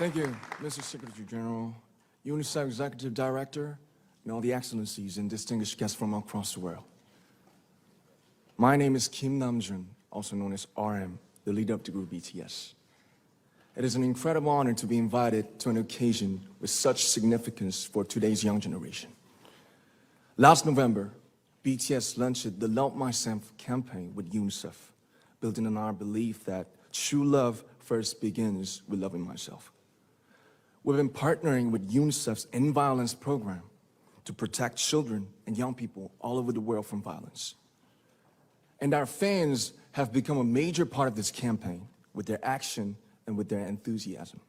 Thank you, Mr. Secretary General, UNICEF Executive Director, and all the excellencies and distinguished guests from across the world. My name is Namjoon, also known as RM, the leader of the group BTS. It is an incredible honor to be invited to an occasion with such significance for today's young generation. Last November, BTS launched the Love Myself campaign with UNICEF, building on our belief that true love first begins with loving myself. We've been partnering with UNICEF's End Violence program to protect children and young people all over the world from violence. And our fans have become a major part of this campaign with their action and with their enthusiasm.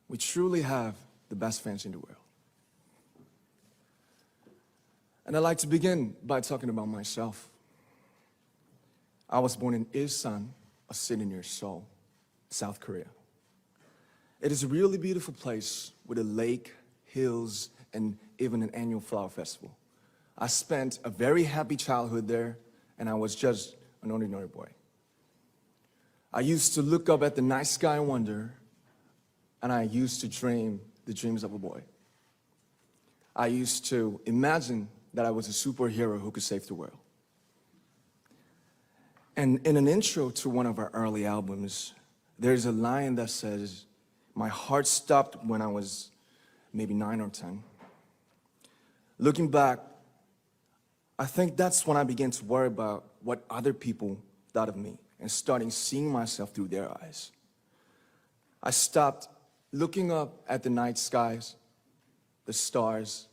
We truly have the best fans in the world. And I'd like to begin by talking about myself. I was born in Ilsan, a city near Seoul, South Korea. It is a really beautiful place with a lake, hills, and even an annual flower festival. I spent a very happy childhood there, and I was just an ordinary boy. I used to look up at the night sky and wonder, and I used to dream the dreams of a boy. I used to imagine that I was a superhero who could save the world. And in an intro to one of our early albums, there's a line that says, "My heart stopped when I was maybe 9 or 10. Looking back, I think that's when I began to worry about what other people thought of me and starting seeing myself through their eyes. I stopped looking up at the night skies, the stars.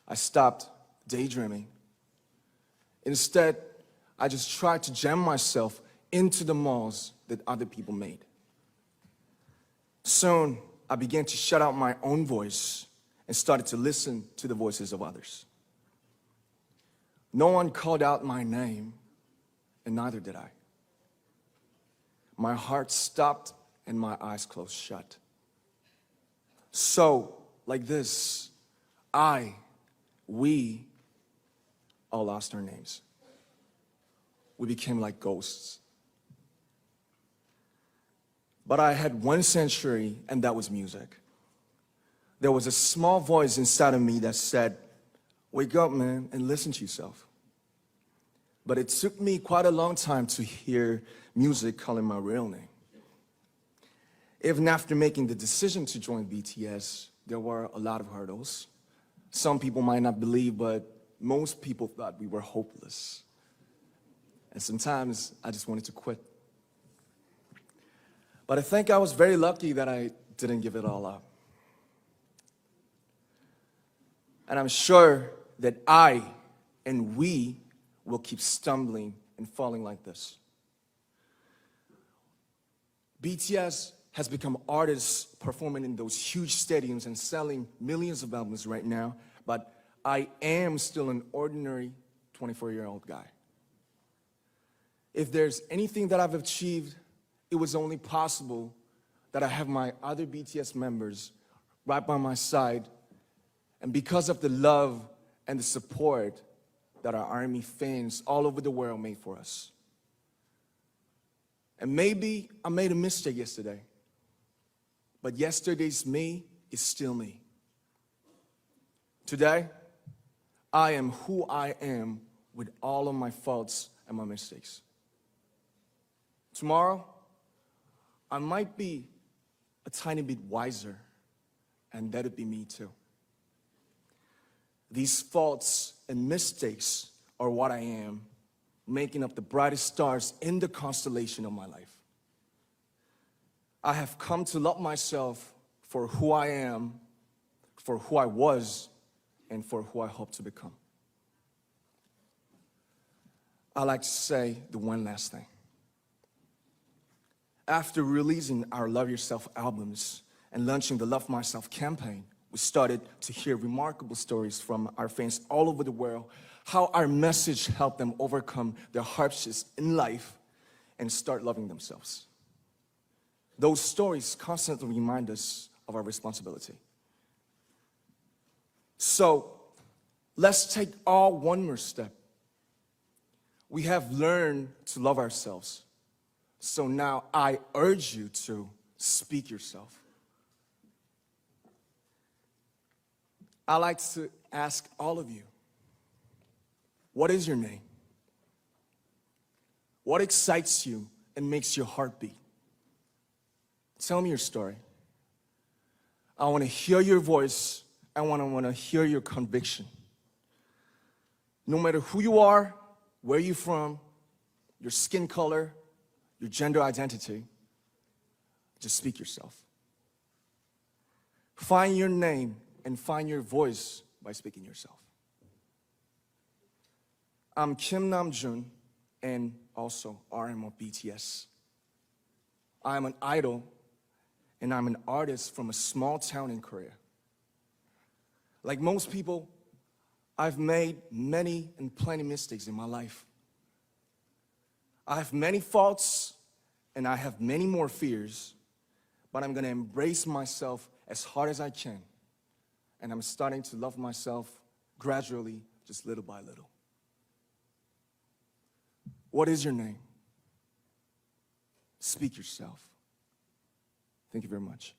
I stopped daydreaming. Instead, I just tried to jam myself into the malls that other people made. Soon, I began to shut out my own voice and started to listen to the voices of others. No one called out my name, and neither did I. My heart stopped and my eyes closed shut. So, like this, we all lost our names. We became like ghosts. But I had one sanctuary, and that was music. There was a small voice inside of me that said, "Wake up, man, and listen to yourself." But it took me quite a long time to hear music calling my real name. Even after making the decision to join BTS, there were a lot of hurdles. Some people might not believe, but most people thought we were hopeless. And sometimes I just wanted to quit. But I think I was very lucky that I didn't give it all up. And I'm sure that I and we will keep stumbling and falling like this. BTS has become artists performing in those huge stadiums and selling millions of albums right now, but I am still an ordinary 24-year-old guy. If there's anything that I've achieved, it was only possible that I have my other BTS members right by my side, and because of the love and the support that our ARMY fans all over the world made for us. And maybe I made a mistake yesterday, but yesterday's me is still me. Today, I am who I am with all of my faults and my mistakes. Tomorrow, I might be a tiny bit wiser, and that'd be me too. These faults and mistakes are what I am, making up the brightest stars in the constellation of my life. I have come to love myself for who I am, for who I was, and for who I hope to become. I'd like to say the one last thing. After releasing our Love Yourself albums and launching the Love Myself campaign, we started to hear remarkable stories from our fans all over the world, how our message helped them overcome their hardships in life and start loving themselves. Those stories constantly remind us of our responsibility. So, let's take all one more step. We have learned to love ourselves. So now I urge you to speak yourself. I like to ask all of you, what is your name? What excites you and makes your heart beat? Tell me your story. I want to hear your voice. I want to hear your conviction. No matter who you are, where you're from, your skin color, your gender identity, just speak yourself. Find your name and find your voice by speaking yourself. I'm Kim Namjoon and also RM of BTS. I'm an idol and I'm an artist from a small town in Korea. Like most people, I've made many and plenty mistakes in my life. I have many faults and I have many more fears, but I'm gonna embrace myself as hard as I can. And I'm starting to love myself gradually, just little by little. What is your name? Speak yourself. Thank you very much.